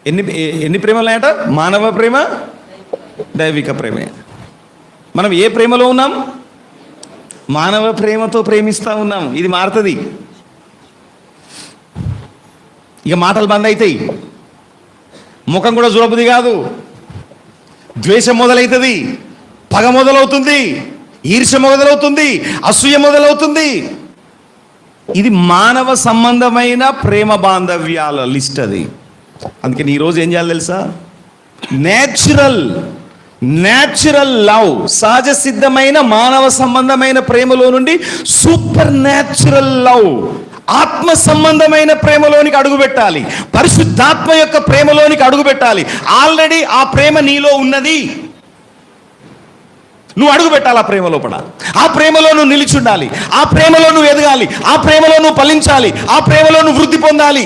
ఎన్ని ఎన్ని ప్రేమలు ఉన్నాయట? మానవ ప్రేమ, దైవిక ప్రేమ. మనం ఏ ప్రేమలో ఉన్నాం? మానవ ప్రేమతో ప్రేమిస్తూ ఉన్నాం. ఇది మారుతుంది. ఇక మాటలు బంద్ అవుతాయి, ముఖం కూడా చూడబుద్ధి కాదు, ద్వేషం మొదలవుతుంది, పగ మొదలవుతుంది, ఈర్ష్య మొదలవుతుంది, అసూయ మొదలవుతుంది. ఇది మానవ సంబంధమైన ప్రేమ బాంధవ్యాల లిస్ట్ అది. అందుకని ఈరోజు ఏం చేయాలి తెలుసా? న్యాచురల్ లవ్, సహజ సిద్ధమైన మానవ సంబంధమైన ప్రేమలో నుండి సూపర్ న్యాచురల్ లవ్, ఆత్మ సంబంధమైన ప్రేమలోనికి అడుగు పెట్టాలి. పరిశుద్ధాత్మ యొక్క ప్రేమలోనికి అడుగు పెట్టాలి. ఆల్రెడీ ఆ ప్రేమ నీలో ఉన్నది. నువ్వు అడుగు పెట్టాలి ఆ ప్రేమ లోపల. ఆ ప్రేమలో నువ్వు నిలిచి ఉండాలి. ఆ ప్రేమలో నువ్వు ఎదగాలి. ఆ ప్రేమలో నువ్వు ఫలించాలి. ఆ ప్రేమలో నువ్వు వృద్ధి పొందాలి.